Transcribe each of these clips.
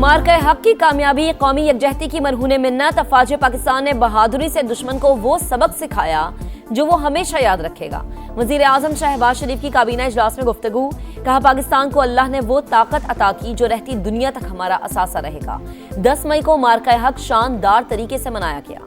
मार्का हक की कामयाबी, कौमी यकजहती की मरहूने मिन्नत। अफवाज पाकिस्तान ने बहादुरी से दुश्मन को वो सबक सिखाया जो वो हमेशा याद रखेगा। वजीर आजम शहबाज शरीफ की काबीना इजलास में गुफ्तगू। कहा, पाकिस्तान को अल्लाह ने वो ताकत अता की जो रहती दुनिया तक हमारा असासा रहेगा। 10 मई को मार्का हक शानदार तरीके से मनाया गया।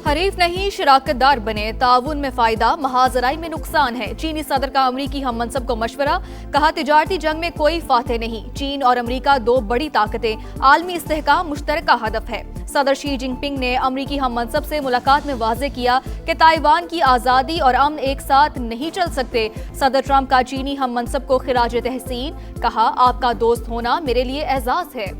हरीफ नहीं शराकतदार बने, ताउन में फायदा महाजराई में नुकसान है। चीनी सदर का अमरीकी हम मनसब को मशवरा। कहा, तिजारती जंग में कोई फाते नहीं। चीन और अमरीका दो बड़ी ताकतें, आलमी इस्तेहकाम मुश्तरका हदफ है। सदर शी जिनपिंग ने अमरीकी हम मनसब से मुलाकात में वाजे किया कि ताइवान की आज़ादी और अमन एक साथ नहीं चल सकते। सदर ट्रंप का चीनी हम मनसब को खिराज तहसीन। कहा, आपका दोस्त होना मेरे लिए एजाज है।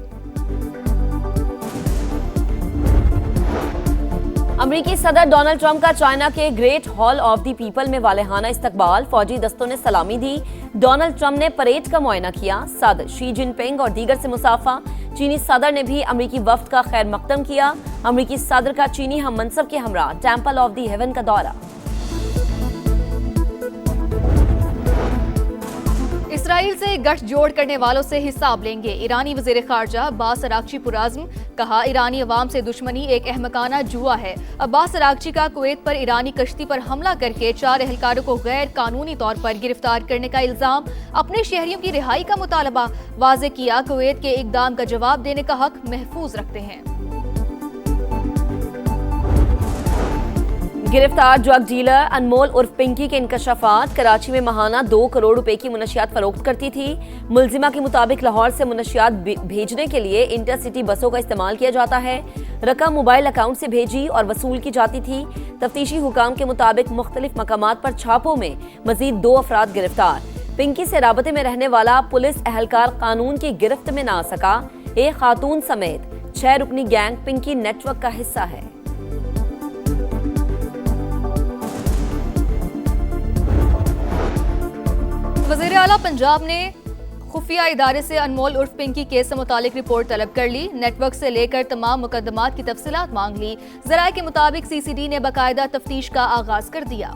अमरीकी सदर डोनाल्ड ट्रंप का चाइना के great hall of the people में वालेहाना इस्तकबाल। फौजी दस्तों ने सलामी दी। डोनाल्ड ट्रंप ने परेड का मुआयना किया। सदर शी जिनपिंग और दीगर से मुसाफा। चीनी सदर ने भी अमरीकी वफ्द का खैर मकदम किया। अमरीकी सदर का चीनी हम मनसब के हमरा टेम्पल ऑफ द हेवन का दौरा। इसराइल से गठजोड़ करने वालों से हिसाब लेंगे। ईरानी वज़ीर ख़ारजा अब्बास अरागची पुरआज़्म। कहा, ईरानी अवाम से दुश्मनी एक अहमकाना जुआ है। अब्बास अरागची का कुवैत पर ईरानी कश्ती पर हमला करके 4 एहलकारों को गैर कानूनी तौर पर गिरफ्तार करने का इल्जाम, अपने शहरियों की रिहाई का मुतालबा। वाज़े किया, कुवैत के इक़दाम का जवाब देने का हक महफूज रखते हैं। गिरफ्तार ड्रग डीलर अनमोल उर्फ पिंकी के इंकशाफात। कराची में माहाना 2 करोड़ रुपए की मुनशियात फरोख्त करती थी। मुलजिमा के मुताबिक लाहौर से मुनशियात भेजने के लिए इंटरसिटी बसों का इस्तेमाल किया जाता है। रकम मोबाइल अकाउंट से भेजी और वसूल की जाती थी। तफ्तीशी हुकाम के मुताबिक मुख्तलिफ मकामात पर छापों में मजीद 2 अफराद गिरफ्तार। पिंकी से राबते में रहने वाला पुलिस एहलकार कानून की गिरफ्त में ना आ सका। एक खातून समेत 6 रुकनी गैंग पिंकी नेटवर्क का हिस्सा है। वज़ीर आला पंजाब ने खुफिया इदारे से अनमोल उर्फ पिंकी केस से मुतालिक रिपोर्ट तलब कर ली। नेटवर्क से लेकर तमाम मुकदमात की तफसीलात मांग ली। ज़राए के मुताबिक CCD ने बाकायदा तफ्तीश का आगाज कर दिया।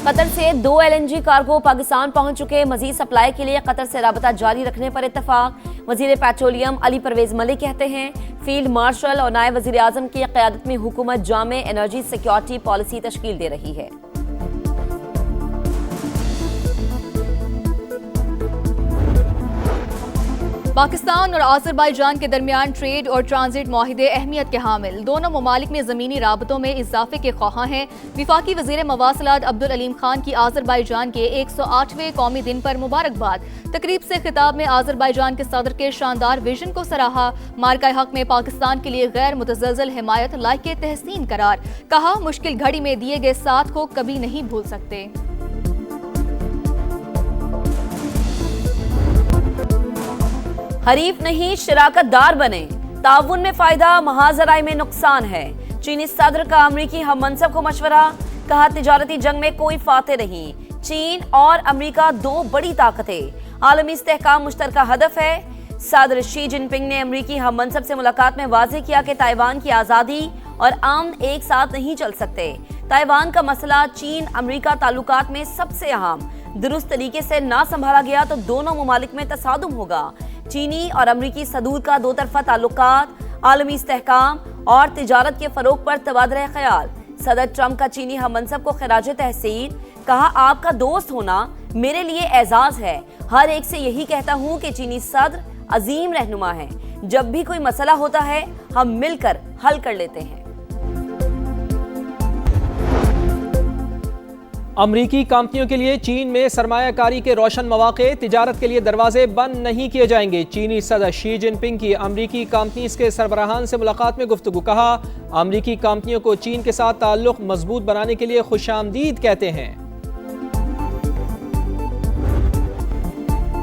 कतर से 2 LNG कार्गो पाकिस्तान पहुंच चुके। मजीद सप्लाई के लिए कतर से राबता जारी रखने पर इत्तफाक। वजीर पेट्रोलियम अली परवेज मलिक कहते हैं, फील्ड मार्शल और नायब वजीर आजम की क़यादत में हुकूमत जामे एनर्जी सिक्योरिटी पॉलिसी तश्कील दे रही है। पाकिस्तान और आज़रबाईजान के दरमियान ट्रेड और ट्रांजिट माहिदे अहमियत के हामिल। दोनों ममालिक में ज़मीनी राबतों में इजाफे के ख्वाहां हैं। विफाकी वज़ीर मवासलात अब्दुल अलीम खान की आज़रबाईजान के 108वें कौमी दिन पर मुबारकबाद। तकरीब से खिताब में आज़रबाईजान के सदर के शानदार विजन को सराहा। मार्का हक में पाकिस्तान के लिए गैर मुतज़लज़ल हिमायत लायक तहसीन करार। कहा, मुश्किल घड़ी में दिए गए साथ को कभी नहीं भूल सकते। हरीफ नहीं शराकतदार बने, ताउन में फायदा महाजराई में नुकसान है। चीनी सदर का अमरीकी हम मनसब को मशवरा। कहा, तिजारती जंग में कोई फाते नहीं। चीन और अमरीका 2 बड़ी ताकतें, आलमी इस्तेहकाम मुश्तरका हदफ है। सदर शी जिनपिंग ने अमरीकी हम मनसब से मुलाकात में वाजे किया कि ताइवान की आज़ादी और अमन एक साथ नहीं चल सकते। ताइवान का मसला चीन अमरीका ताल्लुकात में सबसे अहम, दुरुस्त तरीके से ना संभाला गया तो दोनों ममालिक में तसादुम होगा। चीनी और अमरीकी सदूर का 2 तरफा ताल्लुकात, आलमी इस्तेहकाम और तिजारत के फरोग पर तबादला ख्याल। सदर ट्रंप का चीनी हम मनसब को खिराज तहसीन। कहा, आपका दोस्त होना मेरे लिए एजाज है। हर एक से यही कहता हूँ कि चीनी सदर अजीम रहनुमा है। जब भी कोई मसला होता है हम मिलकर हल कर लेते हैं। अमरीकी कंपनियों के लिए चीन में सरमायाकारी के रोशन मौके, तिजारत के लिए दरवाजे बंद नहीं किए जाएंगे। चीनी सदर शी जिनपिंग की अमरीकी कंपनीज के सरबराहान से मुलाकात में गुफ्तगू। कहा, अमरीकी कंपनियों को चीन के साथ ताल्लुक मजबूत बनाने के लिए खुशामदीद कहते हैं।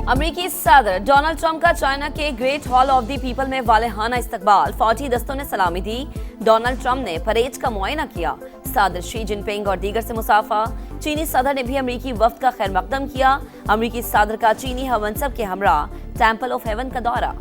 अमरीकी सदर डोनाल्ड ट्रंप का चाइना के great hall of the people में वालेहाना इस्तकबाल। फौजी दस्तों ने सलामी दी। डोनाल्ड ट्रंप ने परेड का मुआयना किया। सदर शी जिनपिंग और दीगर से मुसाफा। चीनी सदर ने भी अमरीकी वफ्द का खैर मकदम किया। अमरीकी सदर का चीनी हम मनसब के हमरा टेम्पल ऑफ हेवन का दौरा।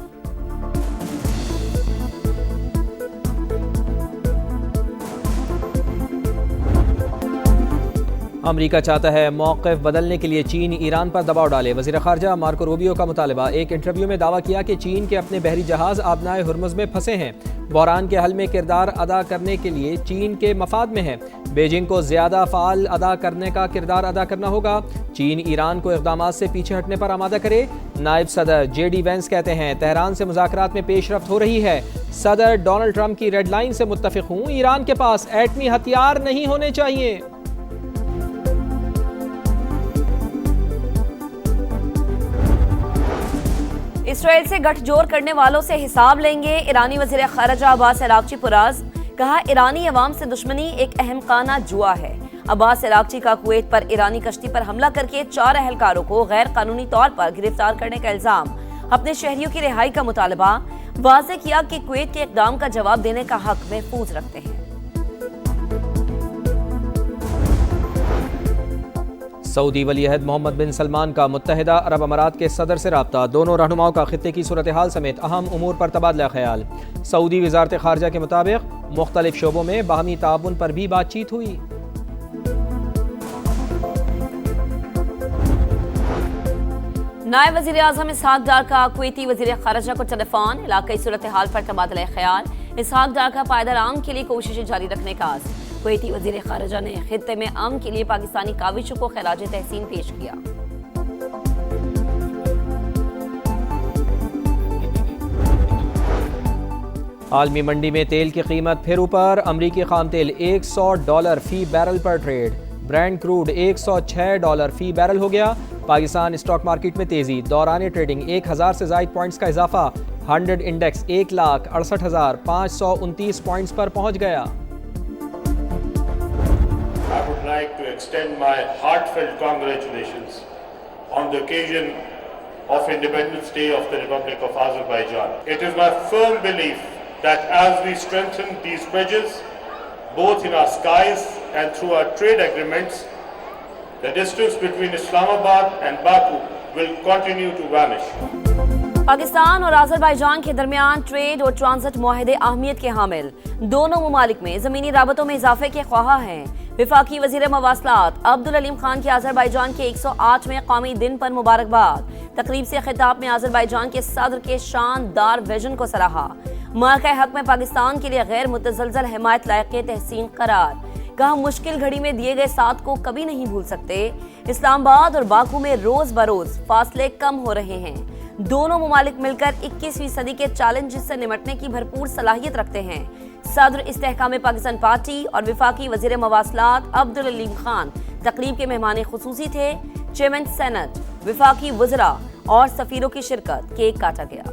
अमेरिका चाहता है मौक़िफ़ बदलने के लिए चीन ईरान पर दबाव डाले। वज़ीर ख़ारजा मार्को रूबियो का मुतालबा। एक इंटरव्यू में दावा किया कि चीन के अपने बहरी जहाज़ आबनाए हुर्मुज़ में फंसे हैं। बहरान के हल में किरदार अदा करने के लिए चीन के मफाद में है। बीजिंग को ज़्यादा फ़ाल अदा करने का किरदार अदा करना होगा। चीन ईरान को इक़दामात से पीछे हटने पर आमादा करे। नायब सदर JD वेंस कहते हैं तेहरान से मुज़ाकरात में पेशरफ्त हो रही है। सदर डोनाल्ड ट्रंप की रेड लाइन से मुत्तफ़िक़ हूँ। ईरान के पास एटमी हथियार नहीं होने चाहिए। इसराइल से गठजोड़ करने वालों से हिसाब लेंगे। ईरानी वज़ीर ख़ारजा अब्बास अराग़ची पुराज। कहा, ईरानी अवाम से दुश्मनी एक अहमकाना जुआ है। अब्बास अराग़ची का कुवैत पर ईरानी कश्ती पर हमला करके 4 अहलकारों को गैर कानूनी तौर पर गिरफ्तार करने का इल्जाम, अपने शहरियों की रिहाई का मुतालबा। वाज़ेह किया कि कुवैत के इक़दाम का जवाब देने का हक महफूज रखते हैं। सऊदी वलीअहद मोहम्मद बिन सलमान का मुत्तहिदा अरब अमारात के सदर से रब्ता। दोनों रहनुमाओं का खित्ते की सूरत हाल समेत अहम उमूर पर तबादला ख्याल। सऊदी वज़ारत ख़ारजा के मुताबिक मुख्तलिफ शोबों में बाहमी ताउन पर भी बातचीत हुई। नायब वज़ीर आज़म इसहाक डार का कुवैती वज़ीर ख़ारजा को टेलीफोन। इलाक़ाई सूरत हाल पर तबादला ख्याल। इसहाक डार का पायदार आम के लिए कोशिशें जारी रखने का आज़। कुवैती वज़ीर ख़ारजा ने खित्ते में अमन के लिए पाकिस्तानी काविशों को खिराज तहसीन पेश किया। आलमी मंडी में तेल की कीमत फिर ऊपर। अमरीकी खाम तेल $100 फी बैरल पर ट्रेड। ब्रांड क्रूड $106 फी बैरल हो गया। पाकिस्तान स्टॉक मार्केट में तेजी। दौरान ट्रेडिंग 1000 से ज़ायद पॉइंट्स का इजाफा। 100 इंडेक्स 1,68,529 पॉइंट्स पर पहुंच गया। I would like to extend my heartfelt congratulations on the occasion of Independence Day of the Republic of Azerbaijan. It is my firm belief that as we strengthen these bridges, both in our skies and through our trade agreements, the distance between Islamabad and Baku will continue to vanish. Pakistan और Azerbaijan के दरमियान trade और transit मुआहदे अहमियत के हामिल। दोनों ममालिक में ज़मीनी राबतों में इजाफे के ख्वाह हैं। विफाकी वज़ीर मवासलात अब्दुल अलीम खान के आज़रबाईजान के 108वें कौमी दिन पर मुबारकबाद। तकरीब से खिताब में आज़रबाईजान के सदर के शानदार विजन को सराहा। मार्का हक में पाकिस्तान के लिए गैर मुतज़लज़ल हिमायत लायक़ तहसीन करार। कहा, मुश्किल घड़ी में दिए गए साथ को कभी नहीं भूल सकते। इस्लामाबाद और बाकू में रोज बरोज फासले कम हो रहे हैं। दोनों ममालिक मिलकर 21वीं सदी के चैलेंजेस से निपटने की भरपूर सलाहियत रखते हैं। सदर इस्तेहकाम पाकिस्तान पार्टी और विफाकी वज़ीर मवासलात अब्दुल अलीम खान तकरीब के मेहमान खुसूसी थे। चेयरमैन सेनेट, विफाकी वज़रा और सफीरों की शिरकत। केक काटा गया।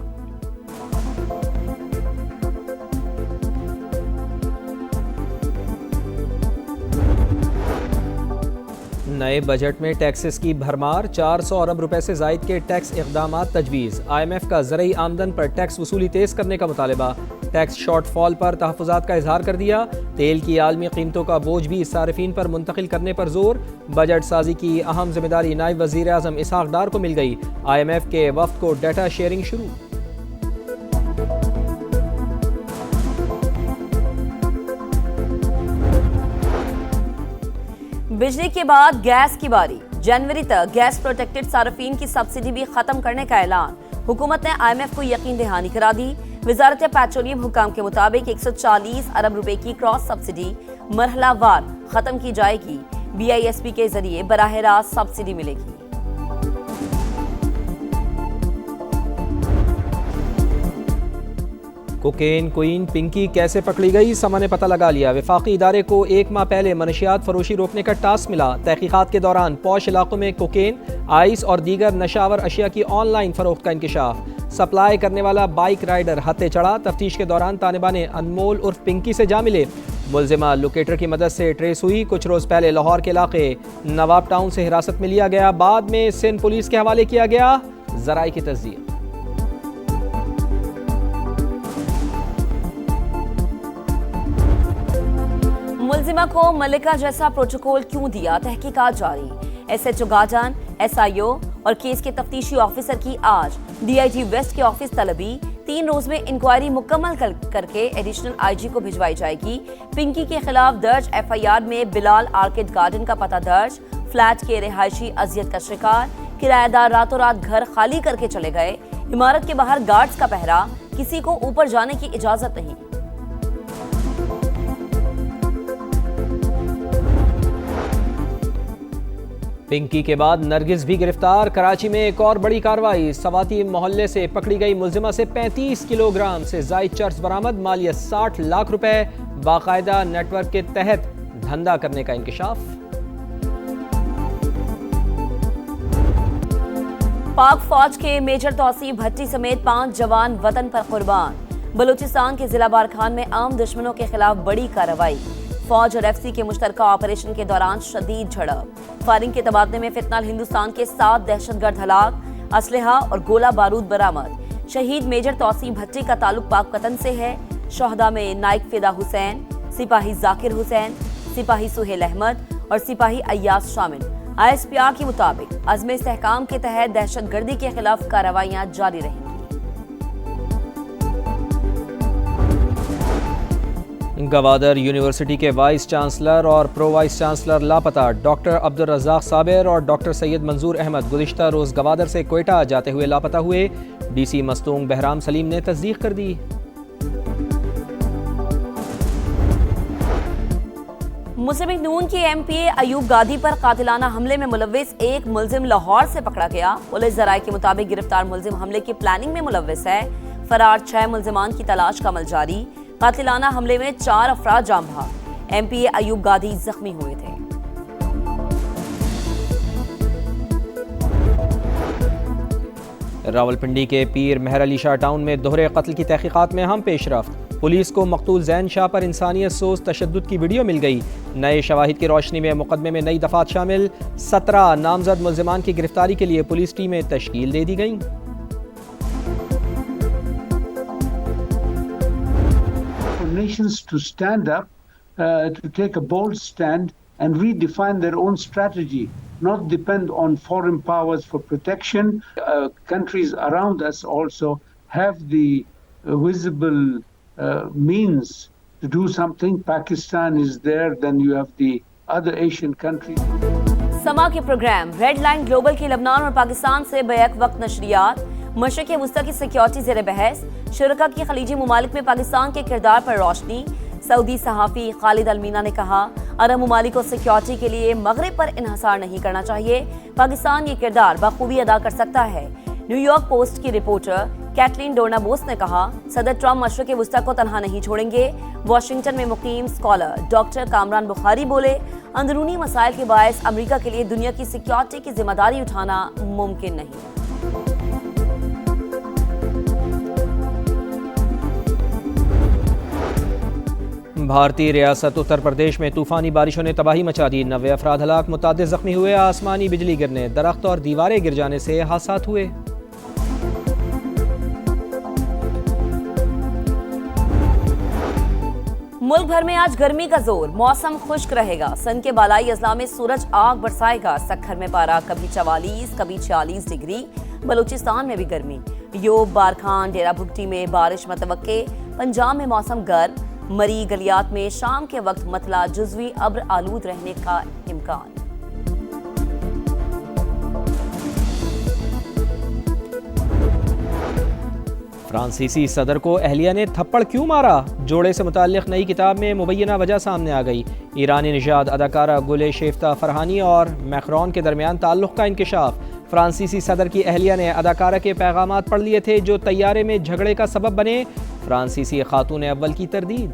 नए बजट में टैक्सेस की भरमार। 400 अरब रुपए से जायद के टैक्स इक़दामात तजवीज़। IMF का ज़रई आमदन पर टैक्स वसूली तेज़ करने का मुतालबा। टैक्स शॉर्टफॉल पर तहफ़्फ़ुज़ात का इजहार कर दिया। तेल की आलमी कीमतों का बोझ भी सारिफीन पर मुंतकिल करने पर जोर। बजट साजी की अहम जिम्मेदारी नायब वज़ीर आज़म इसहाक डार को मिल गई। IMF के वफ़द को डाटा शेयरिंग शुरू। बिजली के बाद गैस की बारी। जनवरी तक गैस प्रोटेक्टेड सार्फिन की सब्सिडी भी खत्म करने का ऐलान। हुकूमत ने IMF को यकीन दहानी करा दी। वजारत पेट्रोलियम हुकाम के मुताबिक 140 अरब रुपए की क्रॉस सब्सिडी मरहलावार खत्म की जाएगी। BISP के जरिए बराह रास्त सब्सिडी मिलेगी। कोकेन क्वीन पिंकी कैसे पकड़ी गई, समा ने पता लगा लिया। वफाकी इदारे को 1 माह पहले मनशियात फरोशी रोकने का टास्क मिला। तहकीकात के दौरान पौश इलाकों में कोकेन, आइस और दीगर नशावर अशिया की ऑनलाइन फरोख्त का इंकशाफ। सप्लाई करने वाला बाइक राइडर हत्थे चढ़ा। तफ्तीश के दौरान तानिबा ने अनमोल उर्फ पिंकी से जा मिले। मुलजिमा लोकेटर की मदद से ट्रेस हुई। कुछ रोज पहले लाहौर के इलाके नवाब टाउन से हिरासत में लिया गया। बाद में सिंध पुलिस के हवाले किया गया। जराई की तस्दीक। मुलजिमा को मलिका जैसा प्रोटोकॉल क्यों दिया, तहकीकात जारी। SHO गाजन, SIO और केस के तफ्तीशी ऑफिसर की आज DIG वेस्ट के ऑफिस तलबी। 3 रोज में इंक्वायरी मुकम्मल करके एडिशनल आईजी को भिजवाई जाएगी। पिंकी के खिलाफ दर्ज एफआईआर में बिलाल आर्किड गार्डन का पता दर्ज, फ्लैट के रिहायशी अजियत का शिकार, किराएदार रातों रात घर खाली करके चले गए, इमारत के बाहर गार्ड्स का पहरा, किसी को ऊपर जाने की इजाजत नहीं। पिंकी के बाद नरगिस भी गिरफ्तार। कराची में एक और बड़ी कार्रवाई, सवाती मोहल्ले से पकड़ी गई मुलजिमा से 35 किलोग्राम से जायद चर्स बरामद, मालियत 60 लाख रुपए, बाकायदा नेटवर्क के तहत धंधा करने का इंकशाफ। पाक फौज के मेजर तौसीफ भट्टी समेत 5 जवान वतन पर कुर्बान। बलूचिस्तान के जिला बारखान में आम दुश्मनों के खिलाफ बड़ी कार्रवाई, फौज और एफसी के मुश्तरका ऑपरेशन के दौरान शदीद झड़प, फायरिंग के तबादले में फितनाल हिंदुस्तान के 7 दहशतगर्द हलाक, असलहा और गोला बारूद बरामद। शहीद मेजर तौसीफ भट्टी का ताल्लुक पाकपतन से है। शोहदा में नाइक फिदा हुसैन, सिपाही जाकिर हुसैन, सिपाही सुहेल अहमद और सिपाही अय्यास शामिल। ISPR के मुताबिक अज़्म इस्तेहकाम के तहत दहशतगर्दी के खिलाफ कार्रवाइयां जारी रहेंगी। गवादर यूनिवर्सिटी के वाइस चांसलर और प्रो वाइस चांसलर लापता। डॉक्टर अब्दुल रज़ाक साबिर और डॉक्टर सैयद मंजूर अहमद गुज़िश्ता रोज़ गवादर से कोयटा जाते हुए लापता हुए। DC मस्तूंग बहराम सलीम ने तस्दीक कर दी। मुस्लिम लीग नून के MPA अयूब गादी पर कातिलाना हमले में मुलव्विस एक मुलजिम लाहौर से पकड़ा गया। पुलिस ज़राए के मुताबिक गिरफ्तार मुलजिम हमले की प्लानिंग में मुलव्विस है। फरार 6 मुलजिमान की तलाश का अमल जारी। कातिलाना हमले में 4 अफराद जाम भाग। MPA अयूब गादी जख्मी हुए थे। रावलपिंडी के पीर मेहर अली शाह टाउन में दोहरे कत्ल की तहकीकात में अहम पेशरफ्त। पुलिस को मकतूल जैन शाह पर इंसानियत सोज तशद्दुद की वीडियो मिल गई। नए शवाहिद की रोशनी में मुकदमे में नई दफात शामिल। 17 नामजद मुलजिमान की गिरफ्तारी के लिए पुलिस टीमें तश्कील दे दी गई। Nations to stand up, to take a bold stand and redefine their own strategy, not depend on foreign powers for protection. Countries around us also have the visible means to do something. Pakistan is there, then you have the other Asian countries. समा के programme red line global की लबनान और पाकिस्तान से back वक्त नशरियात। मशरिक़ वस्ता की security ज़ेर बहस। शुरका की खलीजी ममालिक में पाकिस्तान के किरदार पर रोशनी। सऊदी सहाफ़ी खालिद अलमीना ने कहा, अरब ममालिक को सिक्योरिटी के लिए मगरिब पर इन्हसार नहीं करना चाहिए। पाकिस्तान ये किरदार बखूबी अदा कर सकता है। न्यूयॉर्क पोस्ट की रिपोर्टर कैटलीन डोर्नाबोस ने कहा, सदर ट्रंप मशरिक़ वस्ता को तनहा नहीं छोड़ेंगे। वाशिंगटन में मुकीम स्कॉलर डॉक्टर कामरान बुखारी बोले, अंदरूनी मसाइल के बायस अमेरिका के लिए दुनिया की सिक्योरिटी की जिम्मेदारी उठाना मुमकिन नहीं। भारतीय रियासत उत्तर प्रदेश में तूफानी बारिशों ने तबाही मचा दी। 90 अफराद हलाक, मुतादिद जख्मी हुए। आसमानी बिजली गिरने, दरख्त और दीवारें गिर जाने से हादसात हुए। मुल्क भर में आज गर्मी का जोर, मौसम खुश्क रहेगा। सन के बालाई अजला में सूरज आग बरसाएगा। सक्खर में पारा कभी 44 कभी 46 डिग्री। बलूचिस्तान में भी गर्मी। योब, बारखान, डेरा भुगटी में बारिश मतवक्के। पंजाब में मौसम गर्म। मरी गलियात में शाम के वक्त मतला जुज़वी अब्र आलूद रहने का इम्कान। फ्रांसीसी सदर को अहलिया ने थप्पड़ क्यों मारा? जोड़े से मुताल्लिक नई किताब में मुबैना वजह सामने आ गई। ईरानी निजाद अदाकारा गुले शेफ्ता फरहानी और मैक्रोन के दरमियान ताल्लुक़ का इंकशाफ। फ्रांसीसी सदर की अहलिया ने अदाकारा के पैगामात पढ़ लिए थे जो तैयारे में झगड़े का सबब बने। फ्रांसीसी खातून अव्वल की तरदीद।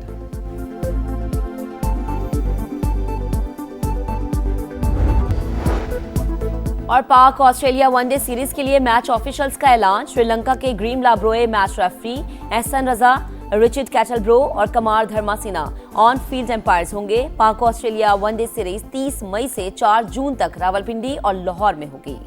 और पाक ऑस्ट्रेलिया वनडे सीरीज के लिए मैच ऑफिशियल्स का ऐलान। श्रीलंका के ग्रीम लाब्रोए मैच रेफरी, एहसन रजा, रिचर्ड कैटलब्रो और कमार धर्मासिना ऑन फील्ड एम्पायर्स होंगे। पाक ऑस्ट्रेलिया वनडे सीरीज 30 मई से 4 जून तक रावलपिंडी और लाहौर में होगी।